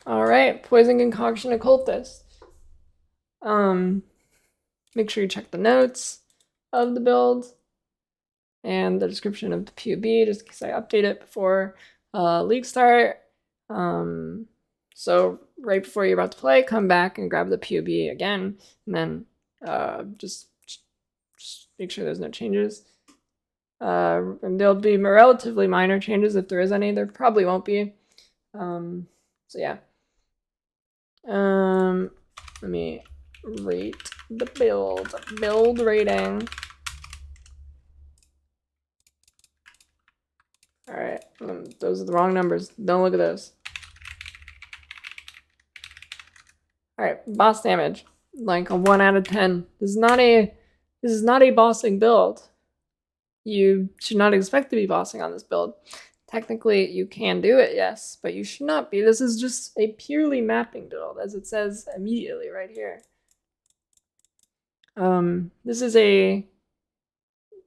All right, Poison Concoction Occultist. Make sure you check the notes of the build and the description of the POB, just in case I update it before league start. So right before you're about to play, come back and grab the POB again, and then just make sure there's no changes. And there'll be relatively minor changes if there is any. There probably won't be. So yeah. Let me rate the build. Build rating. All right, those are the wrong numbers. Don't look at those. All right, boss damage, like a 1 out of 10. This is not a bossing build. You should not expect to be bossing on this build. Technically, you can do it, yes, but you should not be. This is just a purely mapping build, as it says immediately right here. This is a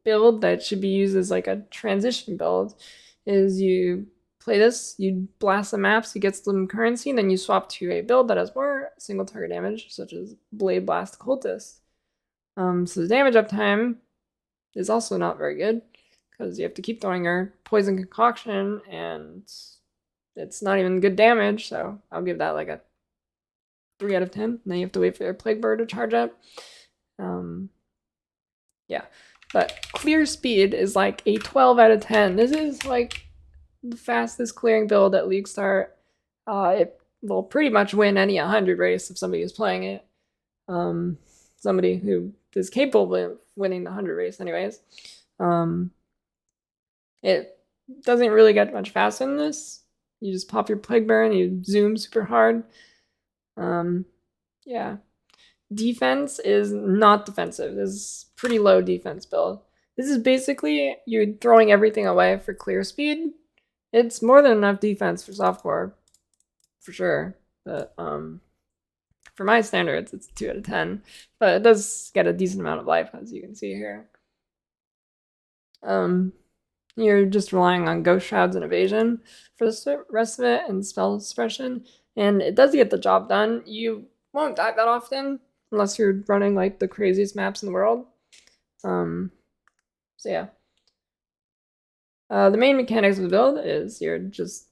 build that should be used as like a transition build. Is you play this, you blast the maps, you get some currency, and then you swap to a build that has more single target damage, such as Blade Blast Occultist. So the damage uptime is also not very good, because you have to keep throwing your Poison Concoction, and it's not even good damage, so I'll give that like a 3 out of 10. And then you have to wait for your Plague Bird to charge up. Yeah, but clear speed is like a 12 out of 10. This is like the fastest clearing build at League Start. It will pretty much win any 100 race if somebody is playing it. Somebody who is capable of winning the 100 race anyways. It doesn't really get much faster than this. You just pop your Plague Burn, you zoom super hard. Yeah. Defense is not defensive. This is pretty low defense build. This is basically you throwing everything away for clear speed. It's more than enough defense for softcore, for sure. But for my standards, it's 2 out of 10. But it does get a decent amount of life, as you can see here. You're just relying on Ghost Shrouds and Evasion for the rest of it, and Spell Suppression. And it does get the job done. You won't die that often, unless you're running like the craziest maps in the world. So yeah. The main mechanics of the build is you're just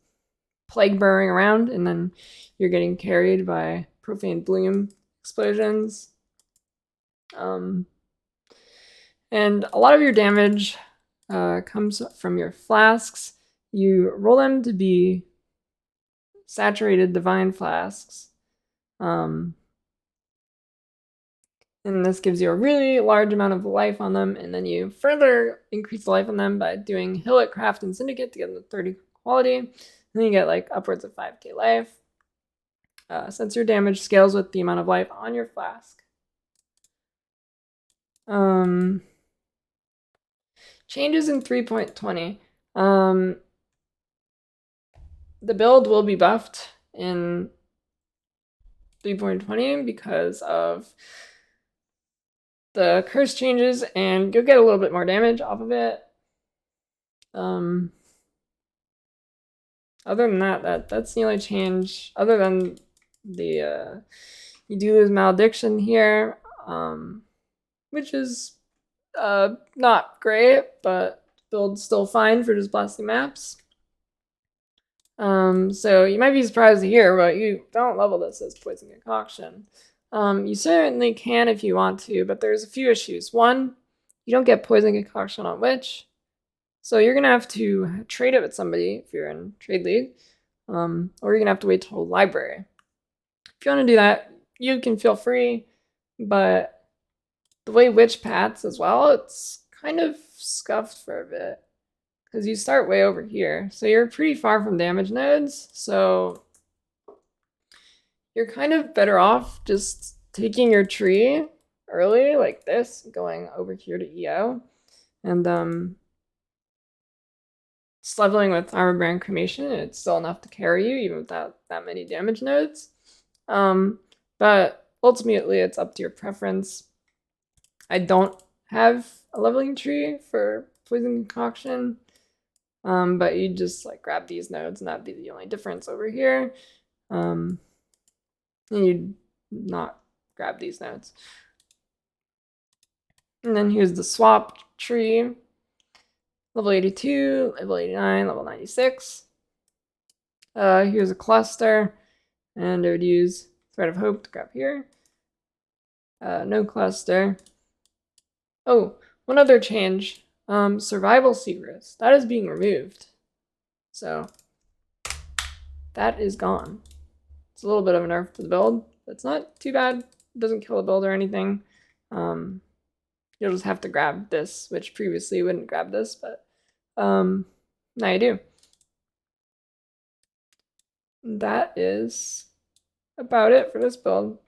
plague burrowing around, and then you're getting carried by Profane Bloom explosions. And a lot of your damage comes from your flasks. You roll them to be saturated divine flasks. And this gives you a really large amount of life on them, and then you further increase the life on them by doing Hillet, Craft, and Syndicate to get the 30 quality. And then you get like upwards of 5k life. Since your damage scales with the amount of life on your flask. Changes in 3.20. The build will be buffed in 3.20 because of the curse changes, and you'll get a little bit more damage off of it. Other than that, that's the only change. Other than the you do lose Malediction here, which is not great, but build's still fine for just blasting maps. So you might be surprised to hear, but you don't level this as Poison Concoction. You certainly can if you want to, but there's a few issues. One, you don't get Poison Concoction on Witch, so you're gonna have to trade it with somebody if you're in Trade League, or you're gonna have to wait till Library. If you want to do that, you can feel free, but the way Witch pats as well, it's kind of scuffed for a bit, because you start way over here, so you're pretty far from damage nodes, so you're kind of better off just taking your tree early, like this, going over here to EO, and just leveling with Armor Brand Cremation. It's still enough to carry you, even without that many damage nodes. But ultimately, it's up to your preference. I don't have a leveling tree for Poison Concoction, but you just like grab these nodes, and that'd be the only difference over here. And you'd not grab these nodes. And then here's the swap tree. Level 82, level 89, level 96. Here's a cluster, and I would use Thread of Hope to grab here. No cluster. Oh, one other change. Survival Secrets. That is being removed. So that is gone. It's a little bit of a nerf to the build. It's not too bad. It doesn't kill the build or anything. You'll just have to grab this, which previously you wouldn't grab this, but now you do. That is about it for this build.